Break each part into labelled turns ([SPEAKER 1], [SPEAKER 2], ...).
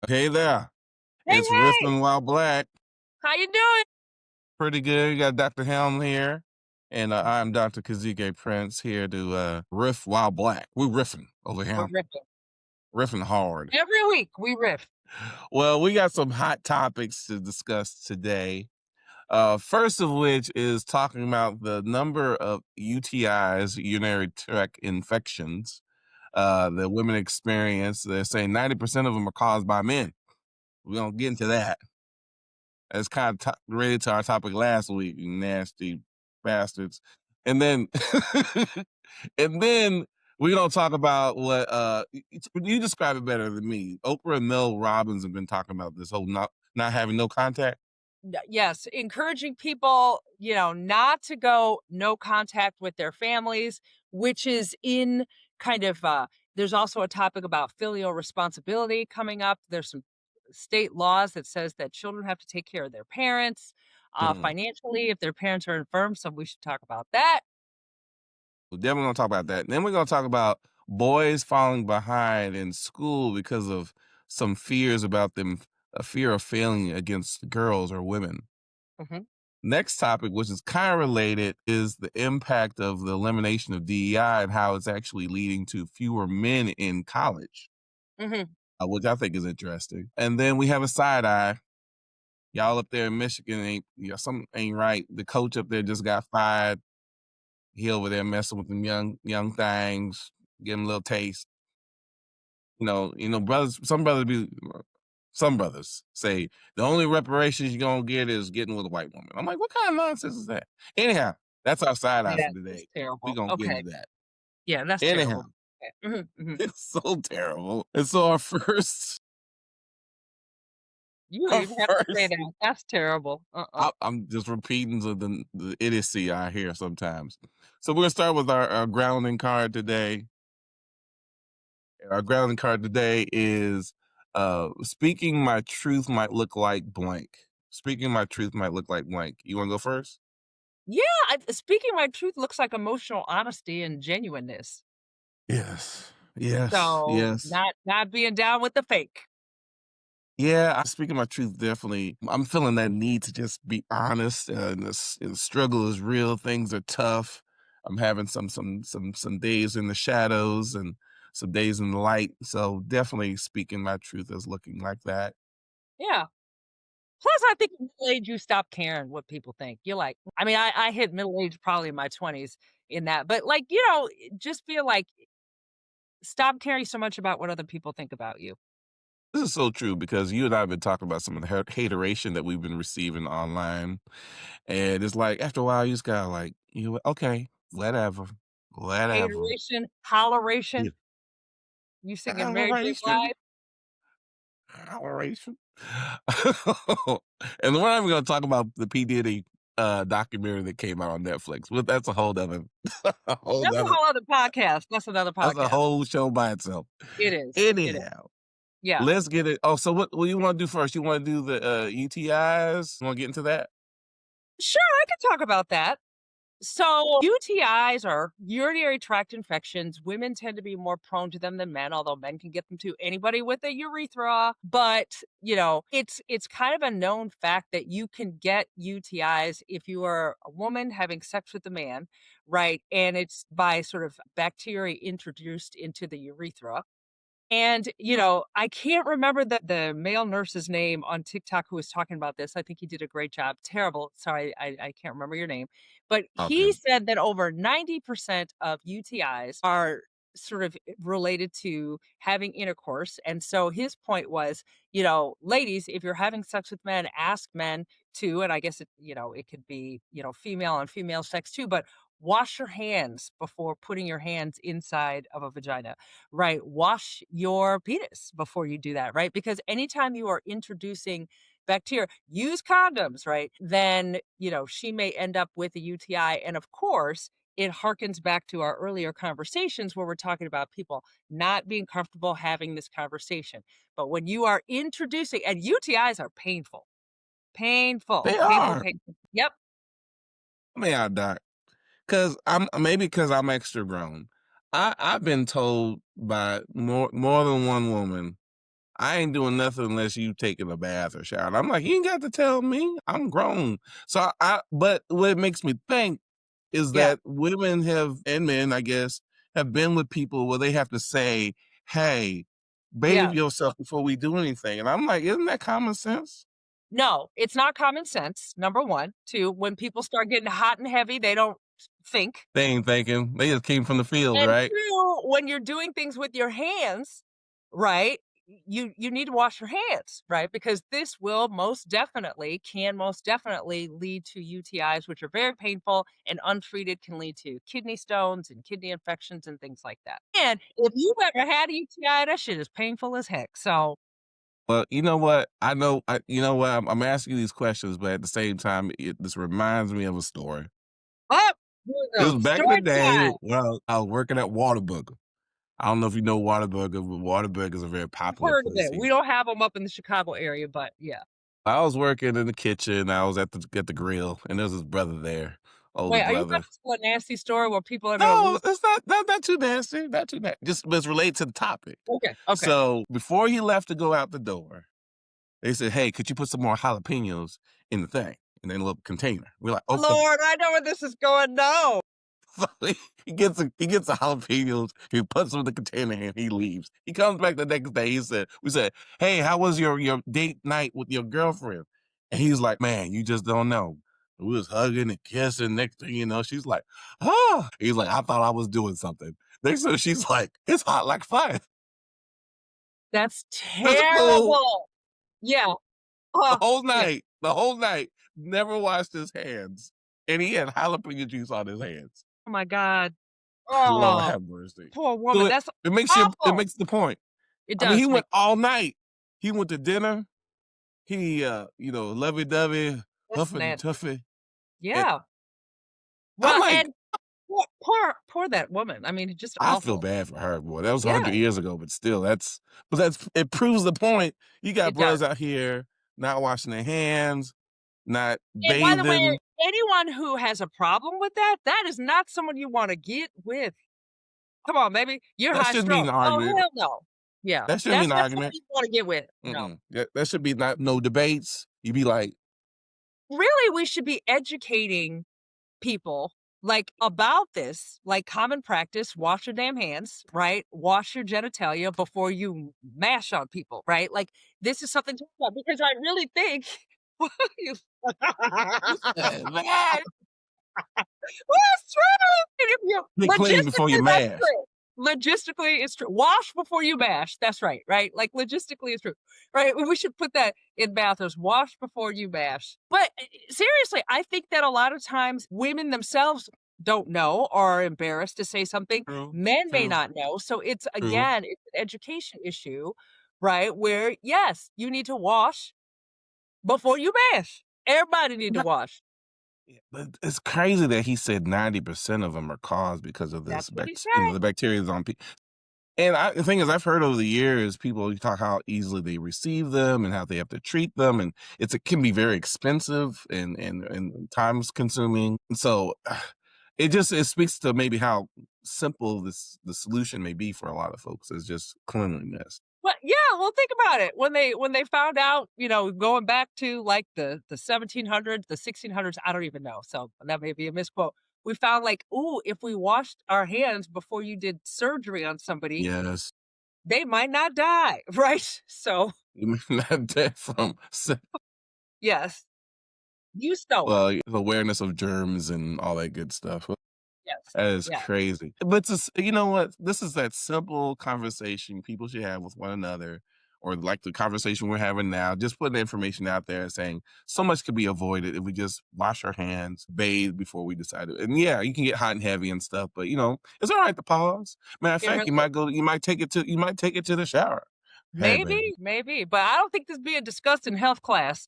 [SPEAKER 1] Hey there.
[SPEAKER 2] Hey,
[SPEAKER 1] It's
[SPEAKER 2] hey,
[SPEAKER 1] Riffing While Black.
[SPEAKER 2] how you doing?
[SPEAKER 1] Pretty good. You got Dr. Helm here. And I'm Dr. Kazike Prince here to riff while black. We're riffing over
[SPEAKER 2] We're
[SPEAKER 1] here.
[SPEAKER 2] riffing.
[SPEAKER 1] Riffing hard.
[SPEAKER 2] Every week we riff.
[SPEAKER 1] Well, we got some hot topics to discuss today. First of which is talking about the number of UTIs, urinary tract infections, that women experience. They're saying 90% of them are caused by men. We're going to get into that. That's kind of related to our topic last week, you nasty bastards. And then, and then we're gonna talk about what you describe it better than me. Oprah and Mel Robbins have been talking about this whole not having no contact.
[SPEAKER 2] Yes, encouraging people, not to go no contact with their families, which is in kind of there's also a topic about filial responsibility coming up. There's some state laws that says that children have to take care of their parents
[SPEAKER 1] Mm.
[SPEAKER 2] financially if their parents are infirm, so we should talk about that.
[SPEAKER 1] We're definitely gonna talk about that. And then we're gonna talk about boys falling behind in school because of some fears about them, a fear of failing against girls or women.
[SPEAKER 2] Mhm.
[SPEAKER 1] Next topic, which is kind of related, is the impact of the elimination of DEI and how it's actually leading to fewer men in college,
[SPEAKER 2] Mhm.
[SPEAKER 1] which I think is interesting. And then we have a side eye. Y'all up there in Michigan ain't, something ain't right. The coach up there just got fired. He over there messing with them young things, give him a little taste. Brothers. Some brothers say the only reparations you're gonna get is getting with a white woman. I'm like, what kind of nonsense is that? Anyhow, that's our side eye
[SPEAKER 2] Yeah,
[SPEAKER 1] for
[SPEAKER 2] that's
[SPEAKER 1] today. We
[SPEAKER 2] terrible.
[SPEAKER 1] gonna get
[SPEAKER 2] Okay.
[SPEAKER 1] into that.
[SPEAKER 2] Yeah, that's
[SPEAKER 1] Anyhow,
[SPEAKER 2] terrible. Okay. Mhm, mhm.
[SPEAKER 1] it's so terrible. And so our first,
[SPEAKER 2] You don't
[SPEAKER 1] our
[SPEAKER 2] even have to say
[SPEAKER 1] first,
[SPEAKER 2] that. That's terrible.
[SPEAKER 1] I'm just repeating the idiocy I hear sometimes. So we're gonna start with our grounding card today. Our grounding card today is speaking my truth might look like blank. Speaking my truth might look like blank. You want to go first?
[SPEAKER 2] Yeah, speaking my truth looks like emotional honesty and genuineness.
[SPEAKER 1] Yes. Yes.
[SPEAKER 2] So,
[SPEAKER 1] Yes.
[SPEAKER 2] not being down with the fake.
[SPEAKER 1] Yeah, I speaking my truth definitely. I'm feeling that need to just be honest. And the struggle is real. Things are tough. I'm having some days in the shadows and some days in the light. So definitely speaking my truth is looking like that.
[SPEAKER 2] Yeah. Plus, I think in middle age, you stop caring what people think. You're like I mean, I hit middle age probably in my 20s in that, but, like, just feel like stop caring so much about what other people think about you.
[SPEAKER 1] This is so true because you and I have been talking about some of the hateration that we've been receiving online, and it's like after a while you just gotta like okay, whatever, whatever.
[SPEAKER 2] Hateration, holleration,
[SPEAKER 1] Yeah.
[SPEAKER 2] you singing Mary J.
[SPEAKER 1] Holleration,
[SPEAKER 2] Blige.
[SPEAKER 1] holleration. And we're not even gonna talk about the P Diddy documentary that came out on Netflix. But that's a whole other, a whole
[SPEAKER 2] That's a
[SPEAKER 1] other,
[SPEAKER 2] whole other podcast. That's another
[SPEAKER 1] that's a
[SPEAKER 2] podcast.
[SPEAKER 1] whole show by itself.
[SPEAKER 2] It is. It is.
[SPEAKER 1] Anyhow.
[SPEAKER 2] Yeah.
[SPEAKER 1] Let's get it. Oh, so what you want to do first? You want to do the UTIs? You want to get into that?
[SPEAKER 2] Sure, I could talk about that. So, UTIs are urinary tract infections. Women tend to be more prone to them than men, although men can get them too. Anybody with a urethra, but it's kind of a known fact that you can get UTIs if you are a woman having sex with a man, right? And it's by sort of bacteria introduced into the urethra. And, I can't remember the male nurse's name on TikTok who was talking about this. I think he did a great job. Terrible. Sorry, I can't remember your name. But
[SPEAKER 1] Okay.
[SPEAKER 2] he said that over 90% of UTIs are sort of related to having intercourse. And so his point was, ladies, if you're having sex with men, ask men to, and I guess it could be, female on female sex too, but wash your hands before putting your hands inside of a vagina. Right, wash your penis before you do that, right? Because anytime you are introducing bacteria, use condoms, right? Then, she may end up with a UTI. And of course, it harkens back to our earlier conversations where we're talking about people not being comfortable having this conversation. But when you are introducing, and UTIs are painful, painful,
[SPEAKER 1] They
[SPEAKER 2] painful,
[SPEAKER 1] are.
[SPEAKER 2] painful. Yep.
[SPEAKER 1] I mean, I die because I'm extra grown. I've been told by more than one woman I ain't doing nothing unless you taking a bath or shower. And I'm like, you ain't got to tell me. I'm grown. So but what it makes me think is
[SPEAKER 2] Yeah,
[SPEAKER 1] that women have, and men, I guess, have been with people where they have to say, hey, bathe
[SPEAKER 2] yeah.
[SPEAKER 1] yourself before we do anything. And I'm like, isn't that common sense?
[SPEAKER 2] No, it's not common sense, number 1. 2, when people start getting hot and heavy, they don't think.
[SPEAKER 1] They ain't thinking. They just came from the field,
[SPEAKER 2] And
[SPEAKER 1] right?
[SPEAKER 2] 2, when you're doing things with your hands, right, you need to wash your hands, right? Because this will most definitely lead to UTIs, which are very painful and untreated can lead to kidney stones and kidney infections and things like that. And if you've ever had a UTI, that shit is painful as heck. So,
[SPEAKER 1] Well, you know what? I know, you know what? I'm asking you these questions, but at the same time, this reminds me of a story.
[SPEAKER 2] oh, here we
[SPEAKER 1] It
[SPEAKER 2] go.
[SPEAKER 1] was back in the
[SPEAKER 2] Story
[SPEAKER 1] day
[SPEAKER 2] time.
[SPEAKER 1] when I was working at Whataburger. I don't know if you know Whataburger, but Whataburger is a very
[SPEAKER 2] I've
[SPEAKER 1] popular
[SPEAKER 2] heard of
[SPEAKER 1] place
[SPEAKER 2] it.
[SPEAKER 1] here.
[SPEAKER 2] We don't have them up in the Chicago area, but yeah.
[SPEAKER 1] I was working in the kitchen. I was at the grill, and there was this brother there, older
[SPEAKER 2] Wait, are you about
[SPEAKER 1] brother.
[SPEAKER 2] to tell a nasty story where people are gonna
[SPEAKER 1] No,
[SPEAKER 2] lose?
[SPEAKER 1] it's not too nasty, not too nasty. Just but it's related to the topic.
[SPEAKER 2] Okay, okay.
[SPEAKER 1] So before he left to go out the door, they said, "Hey, could you put some more jalapenos in the thing, in that little container?" We're like, "Okay."
[SPEAKER 2] Lord, I know where this is going. No.
[SPEAKER 1] So he gets the jalapenos, he puts them in the container, and he leaves. He comes back the next day. We said, "Hey, how was your date night with your girlfriend?" And he's like, "Man, you just don't know. We was hugging and kissing. Next thing you know, she's like, oh." He's like, "I thought I was doing something." Next thing she's like, "It's hot like fire."
[SPEAKER 2] That's
[SPEAKER 1] Physical
[SPEAKER 2] terrible. Yeah. Oh, yeah.
[SPEAKER 1] the whole night, never washed his hands, and he had jalapeno juice on his hands.
[SPEAKER 2] Oh my god.
[SPEAKER 1] Lord
[SPEAKER 2] Oh,
[SPEAKER 1] have mercy.
[SPEAKER 2] poor
[SPEAKER 1] So
[SPEAKER 2] woman. That's
[SPEAKER 1] it
[SPEAKER 2] awful.
[SPEAKER 1] makes the point.
[SPEAKER 2] It
[SPEAKER 1] I mean, he
[SPEAKER 2] does make
[SPEAKER 1] went all night. He went to dinner. He, lovey-dovey,
[SPEAKER 2] that's
[SPEAKER 1] huffy
[SPEAKER 2] nasty.
[SPEAKER 1] tuffy, and
[SPEAKER 2] Yeah.
[SPEAKER 1] I'm
[SPEAKER 2] Well,
[SPEAKER 1] like,
[SPEAKER 2] and poor that woman. I mean, just
[SPEAKER 1] I feel
[SPEAKER 2] awful.
[SPEAKER 1] bad for her, boy. That was
[SPEAKER 2] Yeah,
[SPEAKER 1] 100 years ago, but still, that's it proves the point. You got
[SPEAKER 2] it does.
[SPEAKER 1] brothers out here not washing their hands, not
[SPEAKER 2] And by the way,
[SPEAKER 1] bathing.
[SPEAKER 2] anyone who has a problem with that, that is not someone you wanna get with. Come on, baby. You're
[SPEAKER 1] That
[SPEAKER 2] high
[SPEAKER 1] shouldn't be an
[SPEAKER 2] strung. Oh,
[SPEAKER 1] argument.
[SPEAKER 2] hell no. Yeah.
[SPEAKER 1] That shouldn't be
[SPEAKER 2] That's
[SPEAKER 1] an
[SPEAKER 2] not someone
[SPEAKER 1] argument.
[SPEAKER 2] you wanna get with. No.
[SPEAKER 1] Mm-mm. That should be not no debates. You be like,
[SPEAKER 2] Really, we should be educating people, like, about this, like, common practice, wash your damn hands, right? Wash your genitalia before you mash on people, right? Like, this is something to talk about because I really think you
[SPEAKER 1] "Man,
[SPEAKER 2] well, it's true. And if you
[SPEAKER 1] be clean before you
[SPEAKER 2] logistically, that's
[SPEAKER 1] mash."
[SPEAKER 2] true. Logistically, it's true. Wash before you mash. That's right, right? Like logistically, it's true, right? We should put that in bathrooms. Wash before you mash. But seriously, I think that a lot of times women themselves don't know or are embarrassed to say something.
[SPEAKER 1] True,
[SPEAKER 2] Men may
[SPEAKER 1] true,
[SPEAKER 2] not know. So it's
[SPEAKER 1] true.
[SPEAKER 2] again, it's an education issue, right? Where yes, you need to wash before you mash. Everybody need to wash.
[SPEAKER 1] Yeah, but it's crazy that he said 90% of them are caused because of
[SPEAKER 2] That's
[SPEAKER 1] this
[SPEAKER 2] what he said.
[SPEAKER 1] the bacteria is on people. And the thing is, I've heard over the years, people talk how easily they receive them and how they have to treat them, and it can be very expensive and times consuming. And so, it speaks to maybe how simple the solution may be for a lot of folks is just cleanliness.
[SPEAKER 2] Well, yeah, well, think about it. When they found out, going back to like the 1700s, the 1600s, I don't even know. So that may be a misquote. We found like, ooh, if we washed our hands before you did surgery on somebody,
[SPEAKER 1] Yes,
[SPEAKER 2] they might not die, right? So
[SPEAKER 1] you may not die from
[SPEAKER 2] yes, you stole it.
[SPEAKER 1] well awareness of germs and all that good stuff.
[SPEAKER 2] Yes,
[SPEAKER 1] That is
[SPEAKER 2] yeah.
[SPEAKER 1] crazy. But you know what? This is that simple conversation people should have with one another, or like the conversation we're having now, just putting the information out there and saying so much could be avoided if we just wash our hands, bathe before we decide to. And yeah, you can get hot and heavy and stuff, but it's all right to pause. Matter of
[SPEAKER 2] It
[SPEAKER 1] fact,
[SPEAKER 2] really is.
[SPEAKER 1] you might take it to the shower. Hey, baby.
[SPEAKER 2] Maybe, but I don't think this being discussed in health class.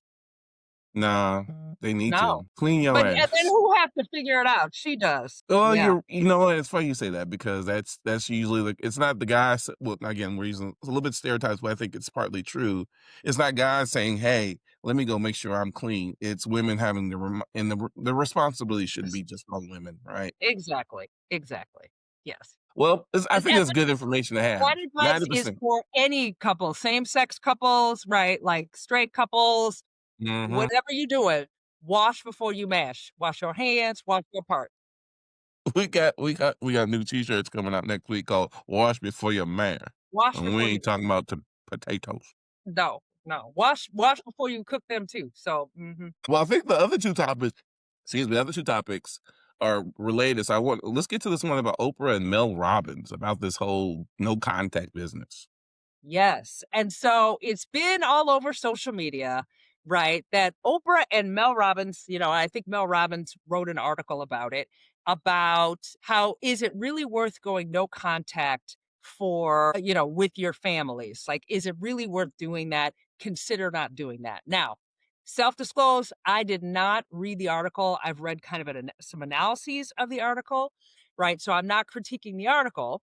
[SPEAKER 1] Nah, they need
[SPEAKER 2] No.
[SPEAKER 1] to clean your
[SPEAKER 2] But and then
[SPEAKER 1] ass.
[SPEAKER 2] who has to figure it out? She does.
[SPEAKER 1] Well,
[SPEAKER 2] Yeah.
[SPEAKER 1] you know what? It's funny you say that because that's usually like it's not the guys. Well, again, we're using it's a little bit stereotypes, but I think it's partly true. It's not guys saying, "Hey, let me go make sure I'm clean." It's women having and the responsibility should be just on women, right?
[SPEAKER 2] Exactly. Exactly. Yes.
[SPEAKER 1] Well, I think
[SPEAKER 2] And
[SPEAKER 1] that's good information to
[SPEAKER 2] that
[SPEAKER 1] have.
[SPEAKER 2] advice is
[SPEAKER 1] 90%.
[SPEAKER 2] for any couple, same-sex couples, right? Like straight couples,
[SPEAKER 1] Mhm.
[SPEAKER 2] whatever you doing, wash before you mash. Wash your hands, wash your part.
[SPEAKER 1] We got new T-shirts coming out next week called "Wash Before You Marry,"
[SPEAKER 2] Wash
[SPEAKER 1] and we
[SPEAKER 2] before you
[SPEAKER 1] ain't talking about the potatoes.
[SPEAKER 2] no, no. Wash before you cook them too. So, mhm.
[SPEAKER 1] Well, I think the other 2 topics excuse me, the other 2 topics are related, so let's get to this one about Oprah and Mel Robbins, about this whole no contact business.
[SPEAKER 2] Yes, and so it's been all over social media, right, that Oprah and Mel Robbins, I think Mel Robbins wrote an article about it, about how is it really worth going no contact for, with your families? Like, is it really worth doing that? Consider not doing that. Now, self-disclose, I did not read the article. I've read kind of some analyses of the article, right? So I'm not critiquing the article,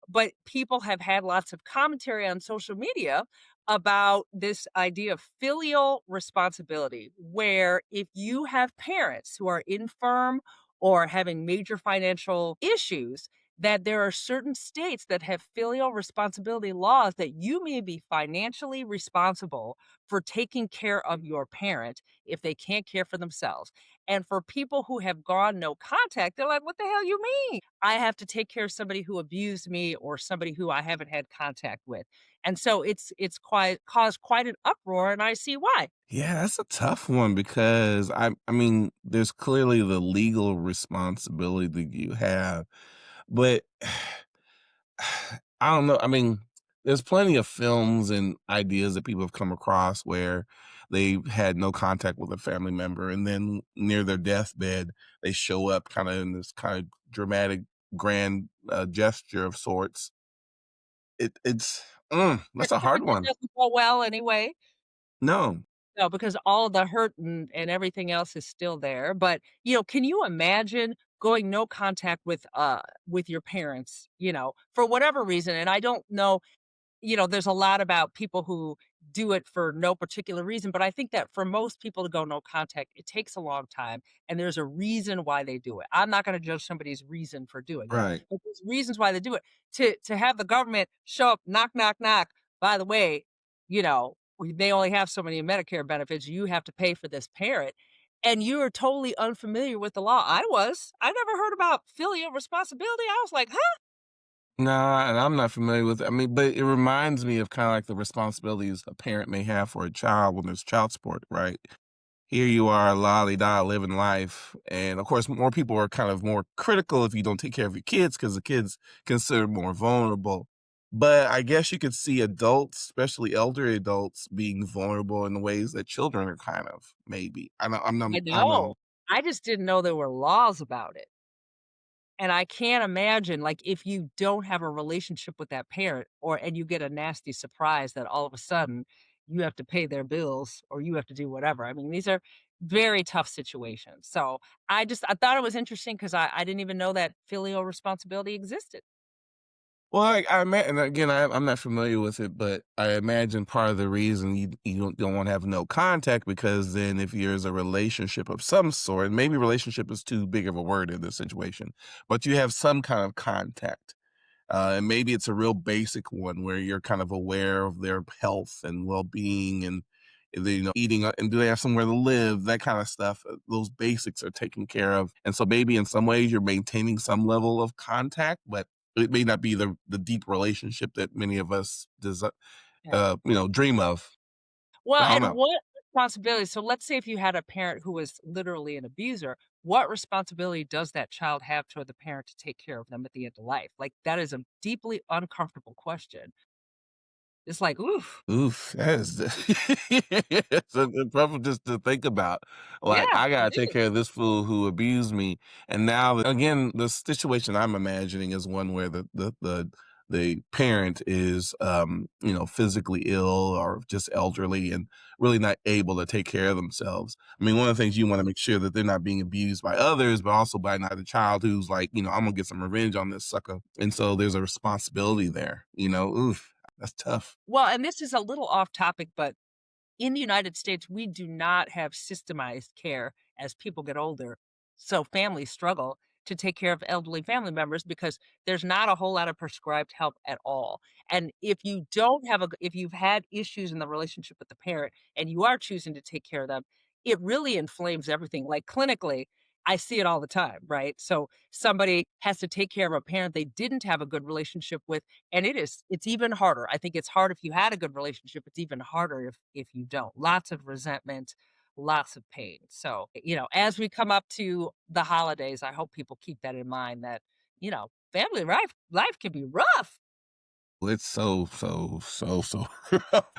[SPEAKER 2] but people have had lots of commentary on social media about this idea of filial responsibility, where if you have parents who are infirm or having major financial issues, that there are certain states that have filial responsibility laws that you may be financially responsible for taking care of your parent if they can't care for themselves. And for people who have gone no contact, they're like, what the hell you mean? I have to take care of somebody who abused me or somebody who I haven't had contact with. And so it's quite caused quite an uproar, and I see why.
[SPEAKER 1] Yeah, that's a tough one because I mean, there's clearly the legal responsibility that you have, but I don't know. I mean, there's plenty of films and ideas that people have come across where they've had no contact with a family member, and then near their deathbed, they show up kind of in this kind of dramatic, grand gesture of sorts. That's
[SPEAKER 2] But
[SPEAKER 1] a hard
[SPEAKER 2] typically
[SPEAKER 1] one.
[SPEAKER 2] doesn't go well anyway.
[SPEAKER 1] No,
[SPEAKER 2] No, because all the hurt and everything else is still there. But, can you imagine going no contact with your parents, for whatever reason? And I don't know, there's a lot about people who do it for no particular reason, but I think that for most people to go no contact, it takes a long time and there's a reason why they do it. I'm not going to judge somebody's reason for doing it,
[SPEAKER 1] right.
[SPEAKER 2] but there's reasons why they do it. To have the government show up, knock, knock, knock. By the way, they only have so many Medicare benefits. You have to pay for this parent. And you are totally unfamiliar with the law. I never heard about filial responsibility. I was like, huh?
[SPEAKER 1] No, and I'm not familiar with it. I mean, but it reminds me of kind of like the responsibilities a parent may have for a child when there's child support, right? Here you are, la-di-da, living life, and, of course, more people are kind of more critical if you don't take care of your kids because the kids considered more vulnerable. But I guess you could see adults, especially elderly adults, being vulnerable in the ways that children are kind of maybe.
[SPEAKER 2] I
[SPEAKER 1] I don't
[SPEAKER 2] know.
[SPEAKER 1] know.
[SPEAKER 2] I just didn't know there were laws about it. And I can't imagine, like, if you don't have a relationship with that parent and you get a nasty surprise that all of a sudden you have to pay their bills or you have to do whatever. I mean, these are very tough situations. So I thought it was interesting because I didn't even know that filial responsibility existed.
[SPEAKER 1] Well, and again, I'm not familiar with it, but I imagine part of the reason you don't want to have no contact because then if there's a relationship of some sort, and maybe relationship is too big of a word in this situation, but you have some kind of contact. And maybe it's a real basic one where you're kind of aware of their health and well-being and eating and do they have somewhere to live, that kind of stuff. Those basics are taken care of. And so maybe in some ways you're maintaining some level of contact, but it may not be the deep relationship that many of us
[SPEAKER 2] Yeah.
[SPEAKER 1] dream of.
[SPEAKER 2] Well,
[SPEAKER 1] I don't
[SPEAKER 2] and
[SPEAKER 1] know.
[SPEAKER 2] what responsibility? So let's say if you had a parent who was literally an abuser, what responsibility does that child have toward the parent to take care of them at the end of life? Like that is a deeply uncomfortable question. It's like, oof.
[SPEAKER 1] Oof, that is it's rough just to think about. Like,
[SPEAKER 2] Yeah,
[SPEAKER 1] I
[SPEAKER 2] it
[SPEAKER 1] gotta take
[SPEAKER 2] is.
[SPEAKER 1] care of this fool who abused me, and now again, the situation I'm imagining is one where the parent is, physically ill or just elderly and really not able to take care of themselves. I mean, one of the things you wanna make sure that they're not being abused by others, but also by not a child who's like, "I'm gonna get some revenge on this sucker," and so there's a responsibility there, Oof, that's tough.
[SPEAKER 2] Well, and this is a little off topic, but in the United States, we do not have systemized care as people get older. So families struggle. to take care of elderly family members because there's not a whole lot of prescribed help at all. And if you don't have a if you've had issues in the relationship with the parent and you are choosing to take care of them, it really inflames everything. Like clinically, I see it all the time, right? So somebody has to take care of a parent they didn't have a good relationship with, and it's even harder. I think it's hard if you had a good relationship, it's even harder if you don't. Lots of resentment, lots of pain. So, as we come up to the holidays, I hope people keep that in mind that, family life can be rough.
[SPEAKER 1] It's so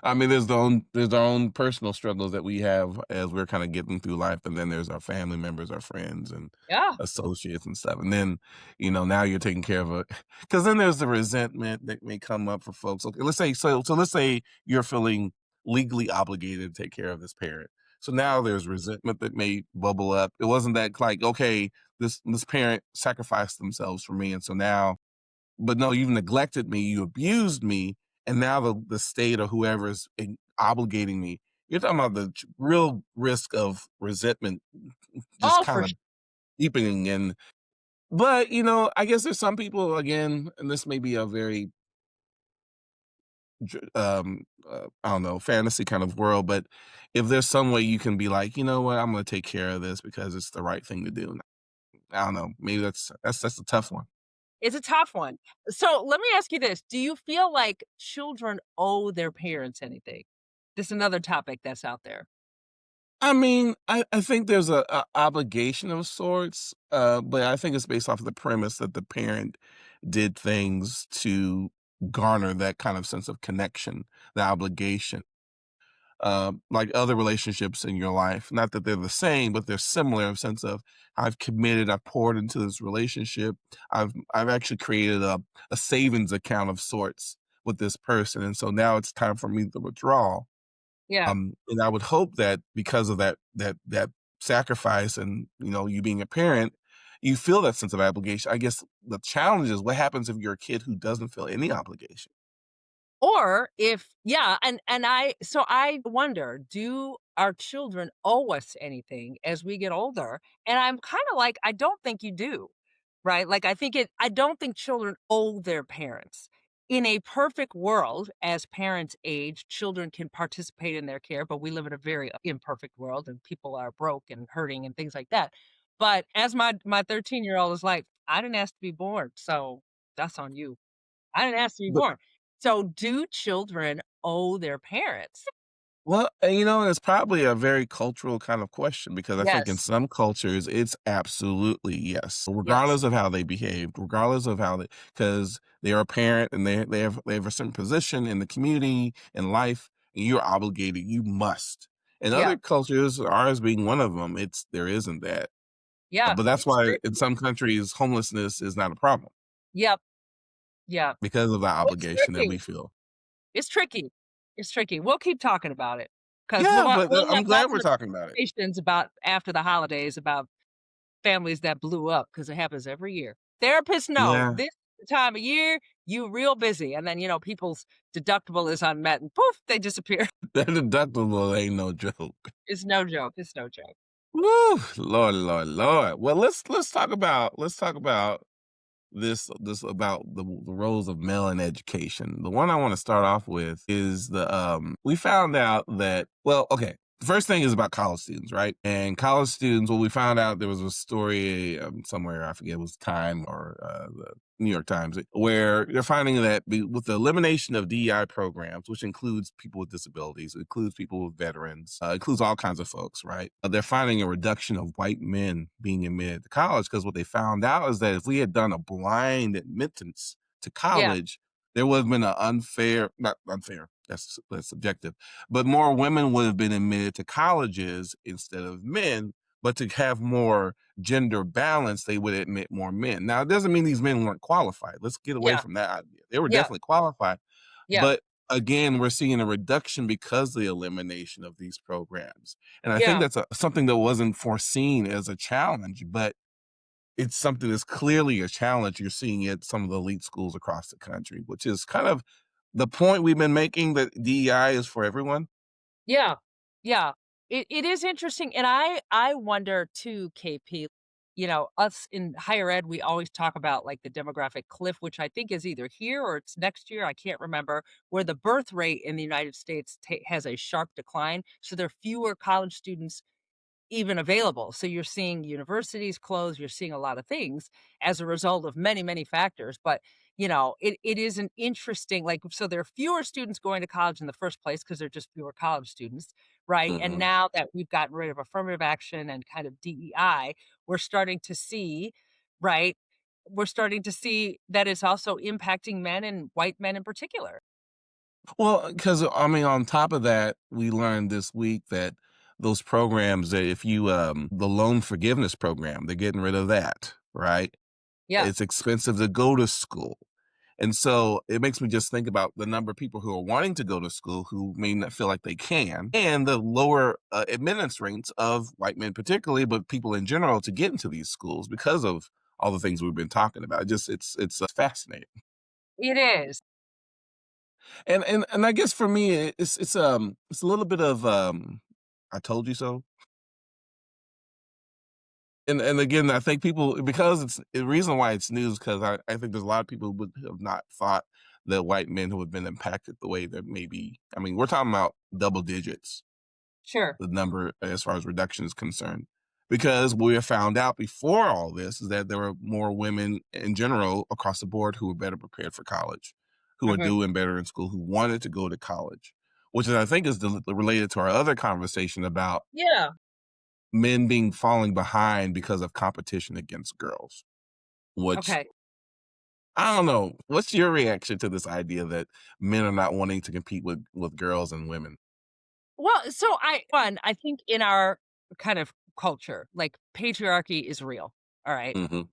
[SPEAKER 1] I mean, there's our own personal struggles that we have as we're kinda getting through life, and then there's our family members, our friends, and
[SPEAKER 2] Yeah.
[SPEAKER 1] associates and stuff, and then, now you're taking care of a because then there's the resentment that may come up for folks. Okay, let's say you're feeling legally obligated to take care of this parent. So now there's resentment that may bubble up. It wasn't that like, "Okay, this parent sacrificed themselves for me, and so now but no, you've neglected me, you abused me, and now the state or whoever is obligating me." You're talking about the real risk of resentment just
[SPEAKER 2] Oh,
[SPEAKER 1] kind
[SPEAKER 2] for
[SPEAKER 1] of deepening. And but I guess there's some people again, and this may be a very I don't know, fantasy kind of world, but if there's some way you can be like, you know what, I'm going to take care of this because it's the right thing to do. I don't know, maybe that's a tough one.
[SPEAKER 2] It's a tough one. So, let me ask you this, do you feel like children owe their parents anything? This is another topic that's out there.
[SPEAKER 1] I mean, I think there's a obligation of sorts, but I think it's based off of the premise that the parent did things to garner that kind of sense of connection, the obligation. Like other relationships in your life, not that they're the same, but they're similar in the sense of I've committed, I've poured into this relationship, I've actually created a savings account of sorts with this person, and so now it's time for me to withdraw.
[SPEAKER 2] Yeah.
[SPEAKER 1] And I would hope that because of that sacrifice and, you being a parent, you feel that sense of obligation. I guess the challenge is what happens if you're a kid who doesn't feel any obligation?
[SPEAKER 2] Or if yeah, and I wonder, do our children owe us anything as we get older? And I'm kinda like, I don't think you do, right? Like, I don't think children owe their parents. In a perfect world, as parents age, children can participate in their care, but we live in a very imperfect world and people are broke and hurting and things like that. But as my 13-year-old is like, "I didn't ask to be born, so that's on you." I didn't ask to be
[SPEAKER 1] But
[SPEAKER 2] born. So, do children owe their parents?
[SPEAKER 1] well, it's probably a very cultural kind of question because I think in
[SPEAKER 2] Yes.
[SPEAKER 1] some cultures it's absolutely yes,
[SPEAKER 2] Yes.
[SPEAKER 1] regardless of how they behaved, regardless of how because they're a parent and they have a certain position in the community in life, and you're obligated, you must. In
[SPEAKER 2] Yeah.
[SPEAKER 1] other cultures, ours being one of them, there isn't that.
[SPEAKER 2] Yeah.
[SPEAKER 1] But that's
[SPEAKER 2] It's
[SPEAKER 1] why in
[SPEAKER 2] tricky.
[SPEAKER 1] some countries homelessness is not a problem
[SPEAKER 2] Yep. Yeah.
[SPEAKER 1] because of the
[SPEAKER 2] It's
[SPEAKER 1] obligation that we
[SPEAKER 2] tricky.
[SPEAKER 1] feel.
[SPEAKER 2] It's tricky. It's tricky. We'll keep talking about it because
[SPEAKER 1] Yeah, but
[SPEAKER 2] we'll
[SPEAKER 1] I'm
[SPEAKER 2] have
[SPEAKER 1] glad
[SPEAKER 2] lots
[SPEAKER 1] we're
[SPEAKER 2] of
[SPEAKER 1] talking about it.
[SPEAKER 2] conversations about after the holidays about families that blew up because it happens every year. Therapists know
[SPEAKER 1] Yeah,
[SPEAKER 2] this time of year, you real busy, and then, people's deductible is unmet and poof, they disappear.
[SPEAKER 1] that deductible ain't no joke.
[SPEAKER 2] It's no joke. It's no joke.
[SPEAKER 1] Woo, Lord, Lord, Lord. Well, let's talk about this about the roles of male in education. The one I want to start off with is we found out that well, okay. The first thing is about college students, right? And college students, well, we found out there was a story somewhere, I forget, it was Time or the New York Times, where they're finding that with the elimination of DEI programs, which includes people with disabilities, includes people with veterans, includes all kinds of folks, right? They're finding a reduction of white men being admitted to college because what they found out is that if we had done a blind admittance to
[SPEAKER 2] Yeah.
[SPEAKER 1] college, there would have been an not unfair, that's subjective, but more women would have been admitted to colleges instead of men. But to have more gender balance, they would admit more men. Now, it doesn't mean these men weren't qualified. Let's get away
[SPEAKER 2] Yeah.
[SPEAKER 1] from that idea. They were
[SPEAKER 2] Yeah.
[SPEAKER 1] definitely qualified.
[SPEAKER 2] Yeah.
[SPEAKER 1] But again, we're seeing a reduction because of the elimination of these programs. And I think
[SPEAKER 2] Yeah.
[SPEAKER 1] that's something that wasn't foreseen as a challenge, but it's something that's clearly a challenge you're seeing at some of the elite schools across the country, which is kind of the point we've been making that DEI is for everyone.
[SPEAKER 2] Yeah. Yeah. It is interesting, and I wonder too, KP. us in higher ed, we always talk about like the demographic cliff, which I think is either here or it's next year. I can't remember, where the birth rate in the United States has a sharp decline. So there are fewer college students even available. So you're seeing universities close, you're seeing a lot of things as a result of many, many factors. But it is an interesting, like, so there are fewer students going to college in the first place because there are just fewer college students, right? And
[SPEAKER 1] Mhm.
[SPEAKER 2] now that we've gotten rid of affirmative action and kind of DEI, we're starting to see, right? We're starting to see that it's also impacting men and white men in particular.
[SPEAKER 1] Well, because I mean, on top of that, we learned this week that those programs that if you the loan forgiveness program, they're getting rid of that, right?
[SPEAKER 2] Yeah,
[SPEAKER 1] It's expensive to go to school. And so it makes me just think about the number of people who are wanting to go to school who may not feel like they can, and the lower admittance rates of white men, particularly, but people in general to get into these schools because of all the things we've been talking about. Just it's fascinating.
[SPEAKER 2] it is.
[SPEAKER 1] And I guess for me, it's a little bit of I told you so. And again, I think people because it's the reason why it's news because I think there's a lot of people who would have not thought that white men who have been impacted the way that maybe I mean we're talking about double digits
[SPEAKER 2] Sure.
[SPEAKER 1] the number as far as reduction is concerned. Because we have found out before all this is that there were more women in general across the board who were better prepared for college, who were
[SPEAKER 2] Mhm.
[SPEAKER 1] doing better in school, who wanted to go to college, which is, I think is related to our other conversation about
[SPEAKER 2] Yeah.
[SPEAKER 1] men being falling behind because of competition against girls, which
[SPEAKER 2] Okay.
[SPEAKER 1] I don't know. What's your reaction to this idea that men are not wanting to compete with girls and women?
[SPEAKER 2] Well, so I think in our kind of culture, like patriarchy is real. All right.
[SPEAKER 1] Mhm,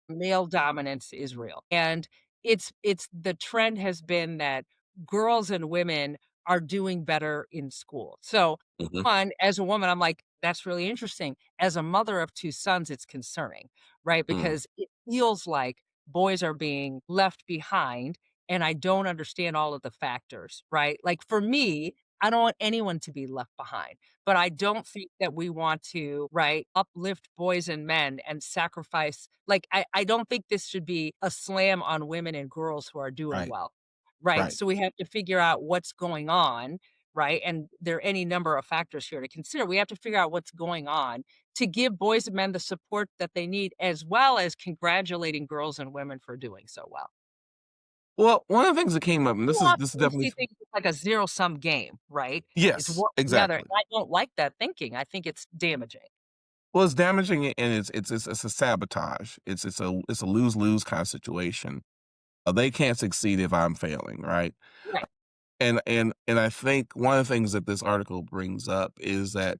[SPEAKER 2] Male dominance is real. And it's the trend has been that girls and women are doing better in school. So,
[SPEAKER 1] mhm,
[SPEAKER 2] one, as a woman, I'm like, that's really interesting. As a mother of 2 sons, it's concerning, right?
[SPEAKER 1] mm,
[SPEAKER 2] Because it feels like boys are being left behind, and I don't understand all of the factors, right? Like, for me, I don't want anyone to be left behind. But I don't think that we want to, right, uplift boys and men and sacrifice like, I don't think this should be a slam on women and girls who are doing
[SPEAKER 1] right,
[SPEAKER 2] well, right?
[SPEAKER 1] right.
[SPEAKER 2] So we have to figure out what's going on, right? And there are any number of factors here to consider. We have to figure out what's going on to give boys and men the support that they need, as well as congratulating girls and women for doing so well.
[SPEAKER 1] Well, one of the things that came up, and
[SPEAKER 2] Too
[SPEAKER 1] this
[SPEAKER 2] often
[SPEAKER 1] is
[SPEAKER 2] we
[SPEAKER 1] definitely
[SPEAKER 2] see things as like a zero-sum game, right? It's
[SPEAKER 1] yes,
[SPEAKER 2] work together, and
[SPEAKER 1] exactly.
[SPEAKER 2] I don't like that thinking. I think it's damaging.
[SPEAKER 1] Well, it's damaging and it's a sabotage. It's a lose-lose kind of situation. They can't succeed if I'm failing, right?
[SPEAKER 2] Right.
[SPEAKER 1] And I think one of the things that this article brings up is that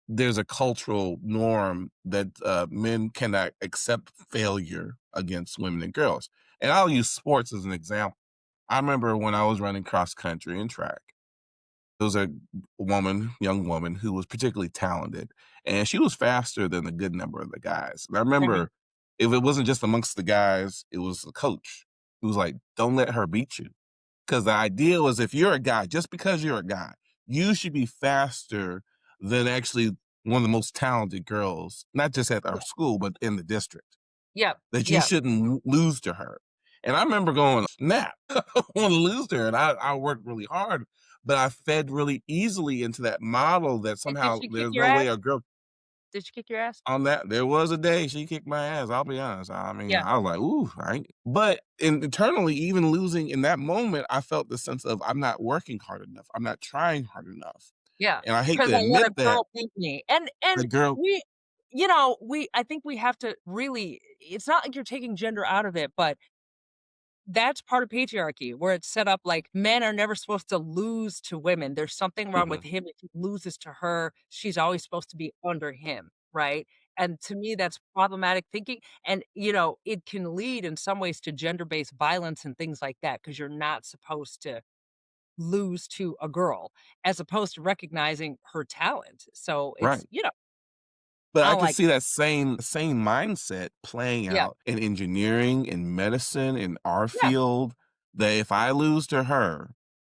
[SPEAKER 1] there's a cultural norm that men cannot accept failure against women and girls. And I'll use sports as an example. I remember when I was running cross country and track. There was a young woman, who was particularly talented, and she was faster than a good number of the guys. And I
[SPEAKER 2] Mhm.
[SPEAKER 1] remember if it wasn't just amongst the guys, it was the coach who was like, "Don't let her beat you." Because the idea was if you're a guy, just because you're a guy, you should be faster than actually one of the most talented girls, not just at our
[SPEAKER 2] Yeah.
[SPEAKER 1] school, but in the district,
[SPEAKER 2] Yep.
[SPEAKER 1] that you
[SPEAKER 2] Yep.
[SPEAKER 1] shouldn't lose to her. And I remember going, snap, I don't want to lose to her. And I worked really hard, but I fed really easily into that model that
[SPEAKER 2] And did
[SPEAKER 1] somehow
[SPEAKER 2] she kick
[SPEAKER 1] there's
[SPEAKER 2] your
[SPEAKER 1] no way
[SPEAKER 2] ass?
[SPEAKER 1] a girl
[SPEAKER 2] Did she kick your ass?
[SPEAKER 1] on that. There was a day she kicked my ass. I'll be honest. I mean,
[SPEAKER 2] Yeah.
[SPEAKER 1] I was like, ooh, right. But internally, even losing in that moment, I felt the sense of I'm not working hard enough. I'm not trying hard enough.
[SPEAKER 2] Yeah.
[SPEAKER 1] And I hate
[SPEAKER 2] 'Cause
[SPEAKER 1] to
[SPEAKER 2] I let
[SPEAKER 1] admit
[SPEAKER 2] a
[SPEAKER 1] that
[SPEAKER 2] girl beat me.
[SPEAKER 1] the
[SPEAKER 2] And
[SPEAKER 1] girl,
[SPEAKER 2] we I think we have to really it's not like you're taking gender out of it, but that's part of patriarchy where it's set up like men are never supposed to lose to women. There's something wrong with
[SPEAKER 1] mhm,
[SPEAKER 2] him if he loses to her, she's always supposed to be under him, right? And to me, that's problematic thinking. And, it can lead in some ways to gender-based violence and things like that because you're not supposed to lose to a girl as opposed to recognizing her talent. So
[SPEAKER 1] right. But
[SPEAKER 2] I
[SPEAKER 1] I
[SPEAKER 2] don't
[SPEAKER 1] could
[SPEAKER 2] like
[SPEAKER 1] see that same mindset playing
[SPEAKER 2] yeah,
[SPEAKER 1] out in engineering, in medicine, in our
[SPEAKER 2] yeah,
[SPEAKER 1] field, that if I lose to her,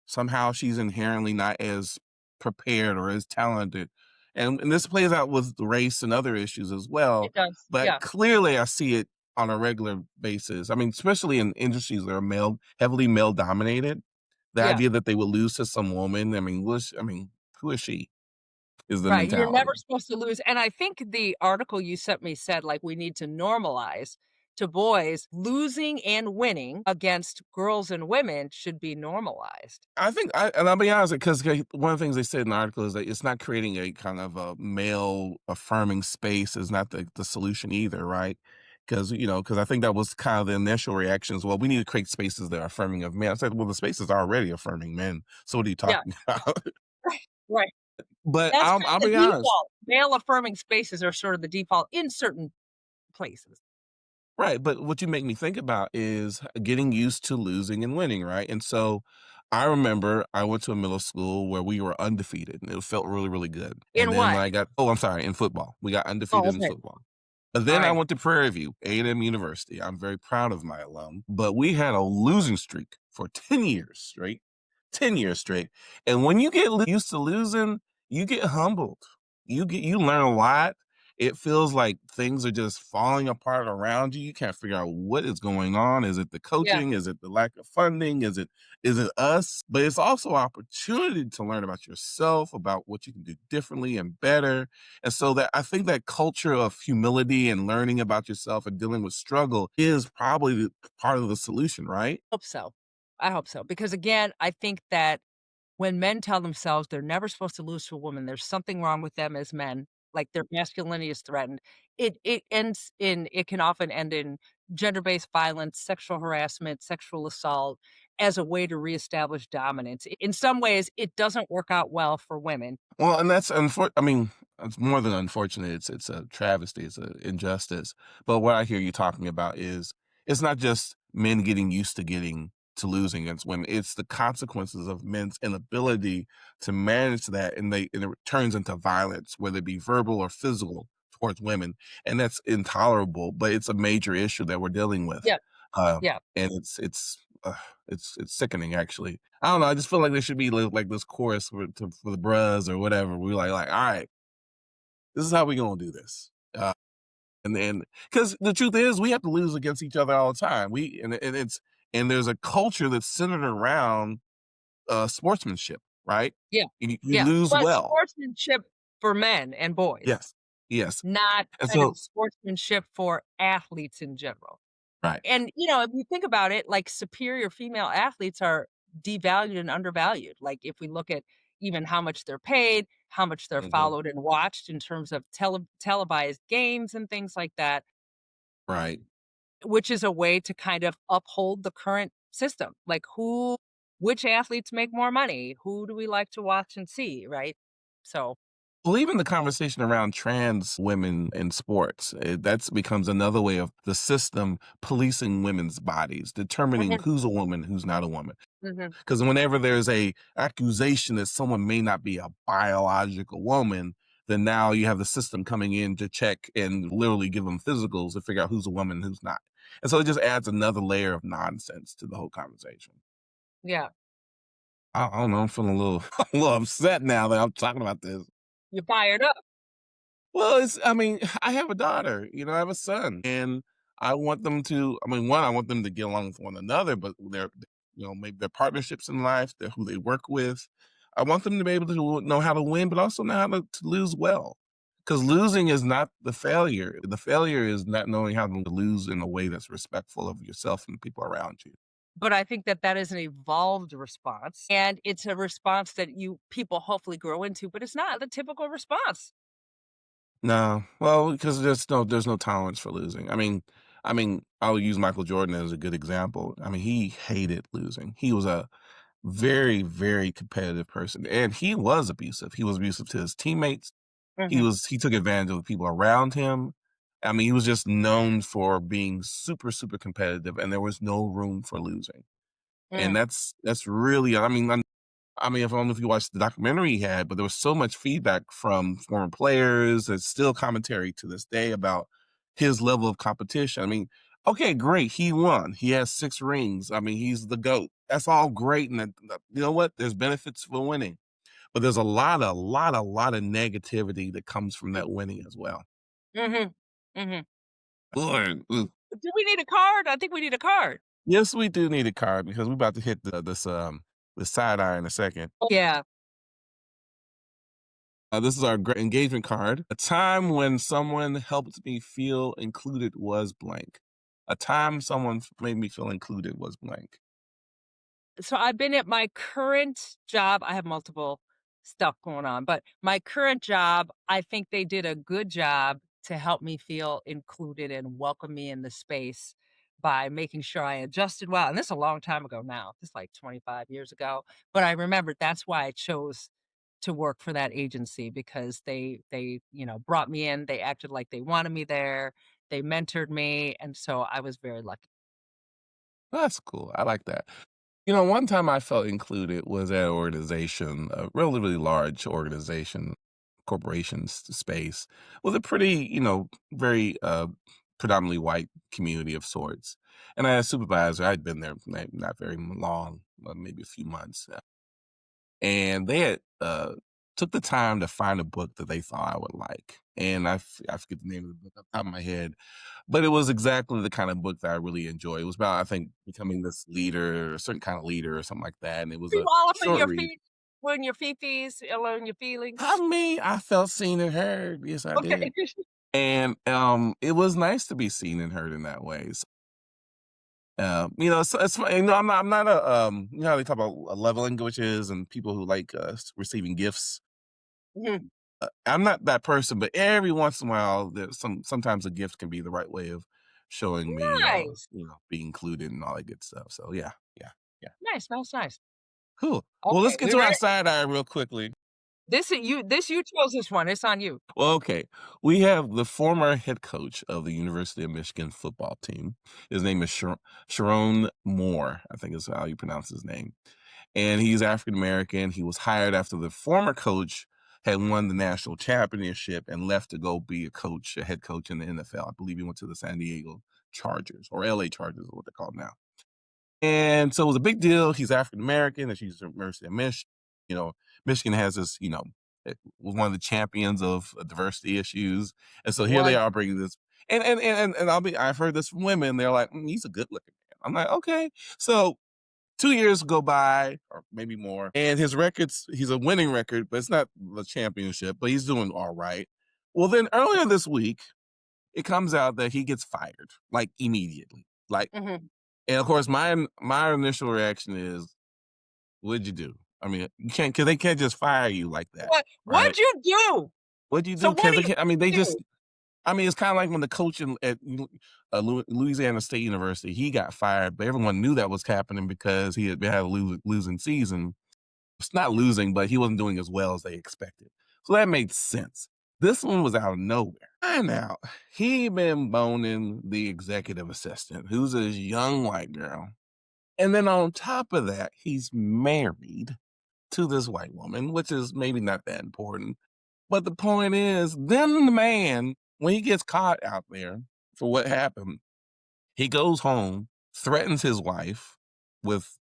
[SPEAKER 1] somehow she's inherently not as prepared or as talented And this plays out with race and other issues as well,
[SPEAKER 2] It does.
[SPEAKER 1] but
[SPEAKER 2] Yeah.
[SPEAKER 1] clearly I see it on a regular basis. I mean, especially in industries that are heavily male dominated, the
[SPEAKER 2] Yeah.
[SPEAKER 1] idea that they would lose to some woman, I mean, who is she? Is the
[SPEAKER 2] Right, you're never
[SPEAKER 1] mentality.
[SPEAKER 2] supposed to lose, and I think the article you sent me said, like, we need to normalize to boys losing and winning against girls and women should be normalized.
[SPEAKER 1] And I'll be honest, because one of the things they said in the article is that it's not creating a kind of a male affirming space is not the solution either, right? Because I think that was kind of the initial reactions. Well, we need to create spaces that are affirming of men. I said, well, the space is already affirming men. So what are you
[SPEAKER 2] Yeah,
[SPEAKER 1] talking about?
[SPEAKER 2] right, right.
[SPEAKER 1] But
[SPEAKER 2] That's
[SPEAKER 1] I'll
[SPEAKER 2] kind of
[SPEAKER 1] be
[SPEAKER 2] the
[SPEAKER 1] honest.
[SPEAKER 2] default. Male affirming spaces are sort of the default in certain places.
[SPEAKER 1] Right, but what you make me think about is getting used to losing and winning, right? And so I remember I went to a middle school where we were undefeated and it felt really, really good. And
[SPEAKER 2] In
[SPEAKER 1] then
[SPEAKER 2] what?
[SPEAKER 1] when I got oh, I'm sorry, in football. We got
[SPEAKER 2] Oh,
[SPEAKER 1] undefeated in
[SPEAKER 2] okay.
[SPEAKER 1] football. But then I
[SPEAKER 2] Alright.
[SPEAKER 1] went to Prairie View, A&M University. I'm very proud of my alum, but we had a losing streak for 10 years straight. 10 years straight. And when you get used to losing, you get humbled. You learn a lot. It feels like things are just falling apart around you. You can't figure out what is going on. Is it the
[SPEAKER 2] Yeah.
[SPEAKER 1] coaching? Is it the lack of funding? Is it us? But it's also opportunity to learn about yourself, about what you can do differently and better. And so that I think that culture of humility and learning about yourself and dealing with struggle is probably part of the solution, right?
[SPEAKER 2] Hope so. I hope so, because again, I think that when men tell themselves they're never supposed to lose to a woman, there's something wrong with them as men, like their masculinity is threatened. It can often end in gender-based violence, sexual harassment, sexual assault as a way to reestablish dominance. In some ways, it doesn't work out well for women.
[SPEAKER 1] Well, and that's I mean, it's more than unfortunate. It's a travesty. It's an injustice. But what I hear you talking about is it's not just men getting used to losing against women. It's the consequences of men's inability to manage that, and it turns into violence, whether it be verbal or physical towards women, and that's intolerable. But it's a major issue that we're dealing with,
[SPEAKER 2] Yeah, yeah.
[SPEAKER 1] and it's sickening actually. I don't know. I just feel like there should be like this chorus for the bros or whatever. We're like, all right, this is how we gonna do this. And then, because the truth is, we have to lose against each other all the time. And there's a culture that's centered around sportsmanship, right?
[SPEAKER 2] Yeah,
[SPEAKER 1] You
[SPEAKER 2] yeah,
[SPEAKER 1] lose
[SPEAKER 2] but
[SPEAKER 1] well.
[SPEAKER 2] sportsmanship for men and boys,
[SPEAKER 1] Yes, yes.
[SPEAKER 2] not
[SPEAKER 1] And
[SPEAKER 2] kind of
[SPEAKER 1] so,
[SPEAKER 2] sportsmanship for athletes in general.
[SPEAKER 1] right.
[SPEAKER 2] And, if you think about it, like, superior female athletes are devalued and undervalued. Like, if we look at even how much they're paid, how much they're
[SPEAKER 1] Hmm.
[SPEAKER 2] followed and watched in terms of televised games and things like that,
[SPEAKER 1] Right.
[SPEAKER 2] which is a way to kind of uphold the current system. Like, which athletes make more money? Who do we like to watch and see, right? So
[SPEAKER 1] Well, even the conversation around trans women in sports, that's becomes another way of the system policing women's bodies, determining
[SPEAKER 2] Mhm,
[SPEAKER 1] who's a woman, who's not a woman.
[SPEAKER 2] mhm.
[SPEAKER 1] Because whenever there's a accusation that someone may not be a biological woman, then now you have the system coming in to check and literally give them physicals to figure out who's a woman, who's not. And so it just adds another layer of nonsense to the whole conversation.
[SPEAKER 2] Yeah,
[SPEAKER 1] I don't know. I'm feeling a little, a little upset now that I'm talking about this.
[SPEAKER 2] you're fired up.
[SPEAKER 1] Well, I mean, I have a daughter, I have a son, and I want them to, I mean, one, I want them to get along with one another, but maybe their partnerships in life, who they work with. I want them to be able to know how to win, but also know how to lose well. Because losing is not the failure. The failure is not knowing how to lose in a way that's respectful of yourself and the people around you.
[SPEAKER 2] But I think that that is an evolved response, and it's a response that you people hopefully grow into, but it's not the typical response.
[SPEAKER 1] No, well, because there's no tolerance for losing. I'll use Michael Jordan as a good example. I mean, he hated losing. He was a very, very competitive person, and he was abusive. He was abusive to his teammates.
[SPEAKER 2] Mhm,
[SPEAKER 1] He took advantage of the people around him. I mean, he was just known for being super, super competitive, and there was no room for losing. And
[SPEAKER 2] mm.
[SPEAKER 1] that's really, I don't know if you watched the documentary he had, but there was so much feedback from former players. There's still commentary to this day about his level of competition. I mean, okay, great. He won. He has 6 rings. I mean, he's the GOAT. That's all great. And you know what? There's benefits for winning. but there's a lot of negativity that comes from
[SPEAKER 2] Mm.
[SPEAKER 1] that winning as well.
[SPEAKER 2] Mhm. Mhm.
[SPEAKER 1] Lord, ugh.
[SPEAKER 2] Do we need a card? I think we need a card.
[SPEAKER 1] Yes, we do need a card because we're about to hit the side eye in a second.
[SPEAKER 2] Yeah.
[SPEAKER 1] This is our engagement card. A time when someone helped me feel included was blank. A time someone made me feel included was blank.
[SPEAKER 2] So I've been at my current job. I have multiple stuff going on, but my current job, I think they did a good job to help me feel included and welcome me in the space by making sure I adjusted well. And this is a long time ago now. This is like 25 years ago. But I remember that's why I chose to work for that agency because they brought me in, they acted like they wanted me there, they mentored me, and so I was very lucky.
[SPEAKER 1] That's cool. I like that. One time I felt included was at an organization, a relatively large organization, corporation space, with a pretty, very predominantly white community of sorts. And I had a supervisor. I'd been there not very long, maybe a few months, and they had took the time to find a book that they thought I would like. And I forget the name of the book off the top of my head, but it was exactly the kind of book that I really enjoy. It was about, I think, becoming this leader, a certain kind of leader or something like that, and it was
[SPEAKER 2] Are you
[SPEAKER 1] a
[SPEAKER 2] all up in
[SPEAKER 1] short
[SPEAKER 2] your
[SPEAKER 1] read.
[SPEAKER 2] feet when your fifis, along your
[SPEAKER 1] I
[SPEAKER 2] feelings?
[SPEAKER 1] mean, I felt seen and heard. Yes, I
[SPEAKER 2] Okay.
[SPEAKER 1] did. And, it was nice to be seen and heard in that way. It's funny, I'm not how they talk about love languages and people who like, receiving gifts.
[SPEAKER 2] Mhm.
[SPEAKER 1] I'm not that person, but every once in a while, there's sometimes a gift can be the right way of showing me,
[SPEAKER 2] Nice.
[SPEAKER 1] being included and all that good stuff. So yeah, yeah, yeah.
[SPEAKER 2] Nice, nice, nice.
[SPEAKER 1] Cool. Well, let's
[SPEAKER 2] Okay,
[SPEAKER 1] get
[SPEAKER 2] we
[SPEAKER 1] to our
[SPEAKER 2] ready?
[SPEAKER 1] side eye real quickly.
[SPEAKER 2] You chose this one, it's on you.
[SPEAKER 1] Well, okay. We have the former head coach of the University of Michigan football team. His name is Sharon Moore, I think is how you pronounce his name. And he's African American. He was hired after the former coach had won the national championship and left to go be a head coach in the NFL. I believe he went to the San Diego Chargers or LA Chargers is what they're called now. And so it was a big deal. He's African American, and she's from University of Michigan. You know, Michigan has this, was one of the champions of diversity issues, and so here they
[SPEAKER 2] What?
[SPEAKER 1] are bringing this. And I've heard this from women. They're like, he's a good looking man. I'm like, okay. So 2 years go by, or maybe more, and he's a winning record, but it's not the championship. But he's doing all right. Well, then earlier this week, it comes out that he gets fired like immediately. Like,
[SPEAKER 2] Mhm.
[SPEAKER 1] and of course, my initial reaction is, "What'd you do?" I mean, you can't because they can't just fire you like that, right?
[SPEAKER 2] What'd you do?
[SPEAKER 1] What'd you
[SPEAKER 2] So
[SPEAKER 1] do?
[SPEAKER 2] what
[SPEAKER 1] Because
[SPEAKER 2] do
[SPEAKER 1] they
[SPEAKER 2] you
[SPEAKER 1] can't. I mean, they
[SPEAKER 2] do?
[SPEAKER 1] just. I mean, it's kind of like when the coach at Louisiana State University he got fired, but everyone knew that was happening because he had a losing season. It's not losing, but he wasn't doing as well as they expected. So that made sense. This one was out of nowhere. Find out he been boning the executive assistant, who's a young white girl. And then on top of that, he's married to this white woman, which is maybe not that important. But the point is, then the man, when he gets caught out there for what happened, he goes home, threatens his wife with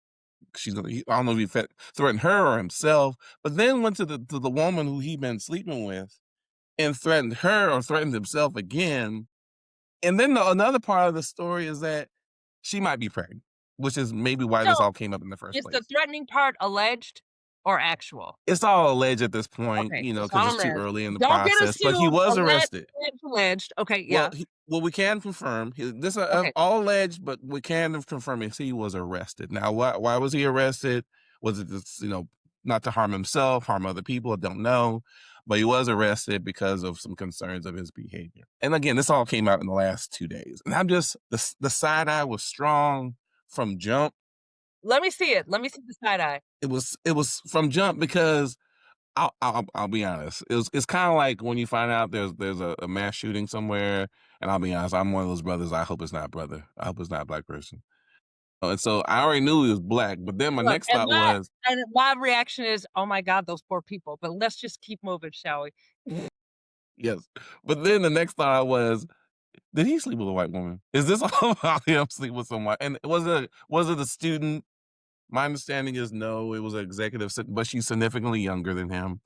[SPEAKER 1] I don't know if threatened her or himself, but then went to the woman who he been sleeping with and threatened her or threatened himself again. And then another part of the story is that she might be pregnant, which is maybe why
[SPEAKER 2] So,
[SPEAKER 1] this all came up in the first
[SPEAKER 2] is the
[SPEAKER 1] place.
[SPEAKER 2] threatening part alleged or actual?
[SPEAKER 1] It's all alleged at this point,
[SPEAKER 2] Okay, it's
[SPEAKER 1] because
[SPEAKER 2] all
[SPEAKER 1] it's too
[SPEAKER 2] alleged.
[SPEAKER 1] early in the
[SPEAKER 2] Don't get
[SPEAKER 1] process. But he
[SPEAKER 2] assumed,
[SPEAKER 1] was
[SPEAKER 2] alleged,
[SPEAKER 1] arrested.
[SPEAKER 2] alleged, alleged. Okay,
[SPEAKER 1] Well,
[SPEAKER 2] yeah.
[SPEAKER 1] we can confirm this
[SPEAKER 2] Okay.
[SPEAKER 1] all alleged, but we can confirm is he was arrested. Now, why was he arrested? Was it just not to harm himself, harm other people? I don't know, but he was arrested because of some concerns of his behavior. And again, this all came out in the last 2 days, and I'm just the side eye was strong from jump.
[SPEAKER 2] Let me see it. Let me see the side eye.
[SPEAKER 1] It was from jump because I'll be honest. It's kind of like when you find out there's a mass shooting somewhere, and I'll be honest, I'm one of those brothers. I hope it's not brother. I hope it's not a black person. And so I already knew he was black, but then my
[SPEAKER 2] Look,
[SPEAKER 1] next thought was
[SPEAKER 2] and my reaction is, "Oh my god, those poor people." But let's just keep moving, shall we?
[SPEAKER 1] yes, but then the next thought was, did he sleep with a white woman? Is this all about him sleep with someone? And was it a student? My understanding is no, it was an executive, but she's significantly younger than him.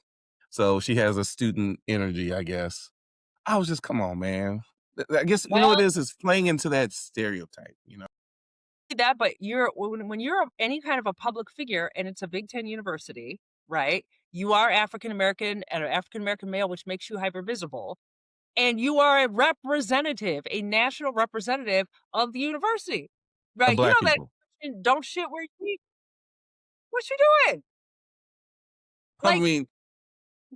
[SPEAKER 1] So she has a student energy, I guess. I was just, come on, man. I guess you know what
[SPEAKER 2] Well,
[SPEAKER 1] it is playing into that stereotype, you know?
[SPEAKER 2] that, but when you're any kind of a public figure and it's a Big 10 university, right? You are African American and an African American male, which makes you hyper visible. And you are a representative, a national representative of the university,
[SPEAKER 1] Of
[SPEAKER 2] right? You
[SPEAKER 1] black
[SPEAKER 2] know that
[SPEAKER 1] people.
[SPEAKER 2] expression, "Don't shit where you eat." What you doing?
[SPEAKER 1] I
[SPEAKER 2] Like,
[SPEAKER 1] mean,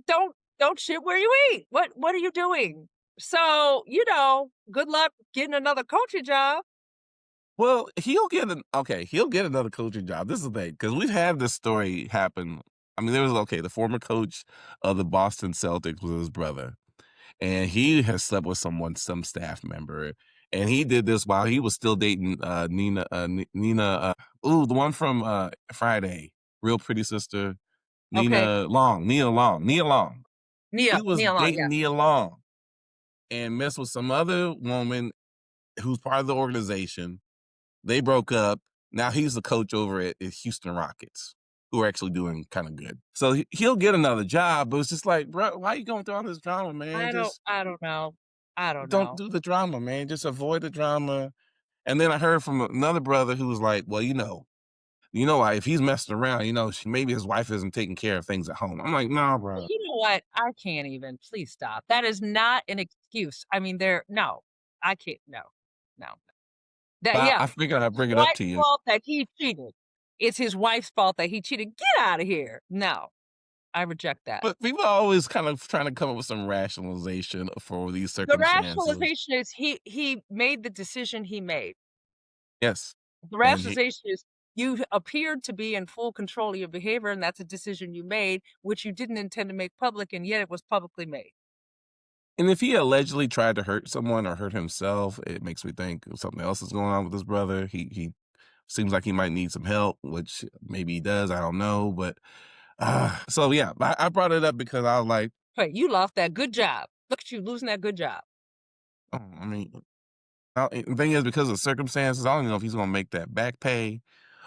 [SPEAKER 2] don't shit where you eat. What are you doing? So, good luck getting another coaching job.
[SPEAKER 1] well, he'll get another coaching job. This is the thing, because we've had this story happen. I mean, there was the former coach of the Boston Celtics was his brother, and he has slept with some staff member, and he did this while he was still dating the one from Friday, Real Pretty Sister,
[SPEAKER 2] Okay.
[SPEAKER 1] Nia Long. He was
[SPEAKER 2] Nia Long, yeah.
[SPEAKER 1] dating Nia Long and messed with some other woman who's part of the organization. They broke up. Now he's the coach over at Houston Rockets, who are actually doing kind of good. So he'll get another job, but it's just like, bro, why are you going through all this drama, man? Just
[SPEAKER 2] I don't know. I don't
[SPEAKER 1] don't
[SPEAKER 2] know.
[SPEAKER 1] do the drama, man. Just avoid the drama. And then I heard from another brother who was like, well, why if he's messing around, maybe his wife isn't taking care of things at home. I'm like, no, bro.
[SPEAKER 2] You know what? I can't even. Please stop. That is not an excuse. I mean, no, I can't. No, no. That
[SPEAKER 1] But
[SPEAKER 2] yeah,
[SPEAKER 1] I figured I'd
[SPEAKER 2] his
[SPEAKER 1] bring it up
[SPEAKER 2] wife's
[SPEAKER 1] to you.
[SPEAKER 2] fault that he cheated. It's his wife's fault that he cheated. Get out of here. No, I reject that.
[SPEAKER 1] But people are always kind of trying to come up with some rationalization for these
[SPEAKER 2] The
[SPEAKER 1] circumstances.
[SPEAKER 2] rationalization is he made the decision he made.
[SPEAKER 1] Yes.
[SPEAKER 2] The
[SPEAKER 1] And he
[SPEAKER 2] rationalization is you appeared to be in full control of your behavior, and that's a decision you made, which you didn't intend to make public, and yet it was publicly made.
[SPEAKER 1] and if he allegedly tried to hurt someone or hurt himself, it makes me think something else is going on with his brother. He seems like he might need some help, which maybe he does. I don't know, but so yeah, I brought it up because I was like,
[SPEAKER 2] Right, you lost that good job. Look at you losing that good job.
[SPEAKER 1] oh, I mean, the thing is, because of circumstances, I don't even know if he's going to make that back pay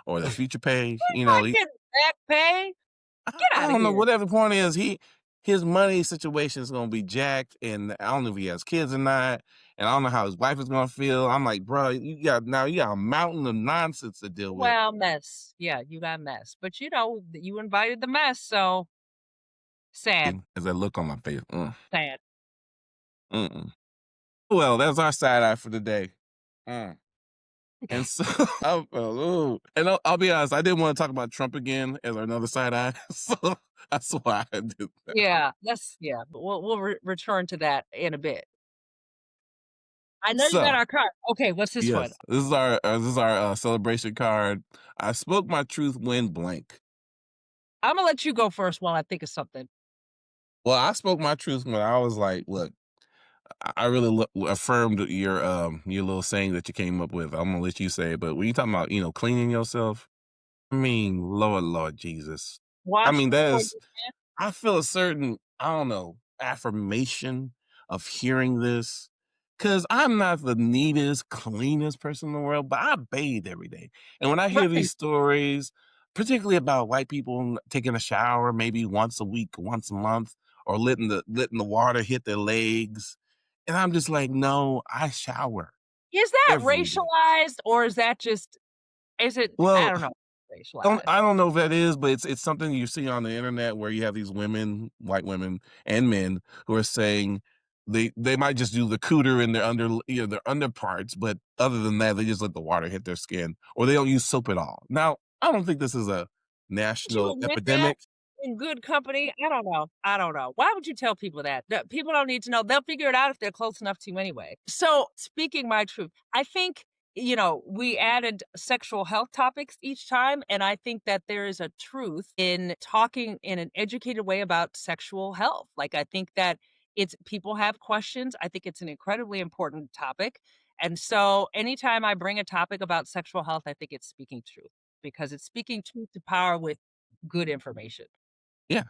[SPEAKER 1] or the future pay.
[SPEAKER 2] He's not getting back pay. Get
[SPEAKER 1] I
[SPEAKER 2] out of
[SPEAKER 1] don't know.
[SPEAKER 2] here.
[SPEAKER 1] Whatever the point is, his money situation is gonna be jacked, and I don't know if he has kids or not, and I don't know how his wife is gonna feel. I'm like, bro, you got a mountain of nonsense to deal with.
[SPEAKER 2] Well, mess. Yeah, you got mess. But you invited the mess, so sad,
[SPEAKER 1] As I look on my face,
[SPEAKER 2] sad.
[SPEAKER 1] mm-mm. Well, that's our side eye for the day. Mm. And so, and I'll be honest, I didn't want to talk about Trump again as another side eye, so that's why I did that.
[SPEAKER 2] Yeah, but we'll return to that in a bit. I know you got
[SPEAKER 1] So,
[SPEAKER 2] our card. Okay, what's this one?
[SPEAKER 1] yes, this is our celebration card. I spoke my truth when blank.
[SPEAKER 2] Imma let you go first while I think of something.
[SPEAKER 1] Well, I spoke my truth when I was like, look, I really affirmed your little saying that you came up with. I'm gonna let you say it, but when you talking about cleaning yourself, I mean, Lord Jesus, I
[SPEAKER 2] Wash
[SPEAKER 1] mean that
[SPEAKER 2] before
[SPEAKER 1] is
[SPEAKER 2] you
[SPEAKER 1] I feel a certain, I don't know, affirmation of hearing this because I'm not the neatest, cleanest person in the world, but I bathe every day. And when I hear
[SPEAKER 2] right.
[SPEAKER 1] these stories, particularly about white people taking a shower maybe once a week, once a month, or letting the water hit their legs, and I'm just like, no, I shower
[SPEAKER 2] Is that
[SPEAKER 1] every day.
[SPEAKER 2] racialized or is that just is it I
[SPEAKER 1] Well,
[SPEAKER 2] don't know, racialized.
[SPEAKER 1] I don't know if that is, but it's something you see on the internet where you have these women, white women and men who are saying they might just do the cooter in their under parts, but other than that, they just let the water hit their skin, or they don't use soap at all. Now, I don't think this is a
[SPEAKER 2] Would you
[SPEAKER 1] national
[SPEAKER 2] admit that
[SPEAKER 1] epidemic.
[SPEAKER 2] in good company? I don't know. I don't know. Why would you tell people that? People don't need to know. They'll figure it out if they're close enough to anyway. So, speaking my truth, I think, we added sexual health topics each time. And I think that there is a truth in talking in an educated way about sexual health. Like, I think that people have questions. I think it's an incredibly important topic. And so, anytime I bring a topic about sexual health, I think it's speaking truth because it's speaking truth to power with good information.
[SPEAKER 1] Yeah.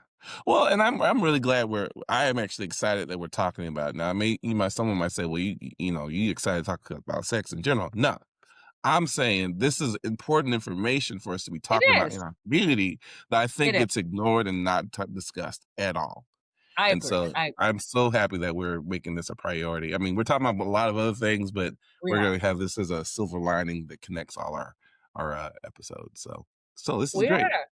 [SPEAKER 1] Well, and I'm really glad I am actually excited that we're talking about it now. Someone might say, well, you excited to talk about sex in general. No, I'm saying this is important information for us to be
[SPEAKER 2] It
[SPEAKER 1] talking about in
[SPEAKER 2] is.
[SPEAKER 1] our community that I
[SPEAKER 2] It
[SPEAKER 1] think
[SPEAKER 2] is.
[SPEAKER 1] gets ignored and not discussed at all.
[SPEAKER 2] I
[SPEAKER 1] And
[SPEAKER 2] agree.
[SPEAKER 1] so
[SPEAKER 2] I agree.
[SPEAKER 1] I'm so happy that we're making this a priority. I mean, we're talking about a lot of other things, but
[SPEAKER 2] We
[SPEAKER 1] we're
[SPEAKER 2] are.
[SPEAKER 1] going to have this as a silver lining that connects all our episodes. So this is
[SPEAKER 2] We
[SPEAKER 1] great.
[SPEAKER 2] are.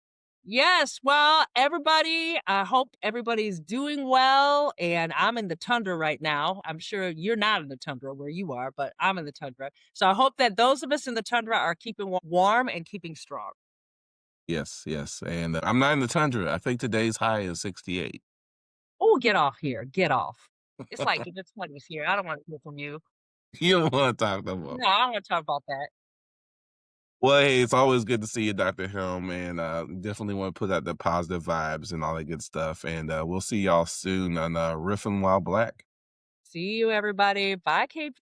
[SPEAKER 2] Yes. Well, everybody, I hope everybody's doing well. And I'm in the tundra right now. I'm sure you're not in the tundra where you are, but I'm in the tundra. So I hope that those of us in the tundra are keeping warm and keeping strong.
[SPEAKER 1] Yes, yes. And I'm not in the tundra. I think today's high is 68.
[SPEAKER 2] Oh, get off here. Get off. It's like in the 20s here. I don't want to hear from you.
[SPEAKER 1] You don't want to talk no more.
[SPEAKER 2] No, I don't want to talk about that.
[SPEAKER 1] Well, hey, it's always good to see you, Dr. Helm, and definitely want to put out the positive vibes and all that good stuff. And we'll see y'all soon on Riffing While Black.
[SPEAKER 2] See you, everybody. Bye, Kate.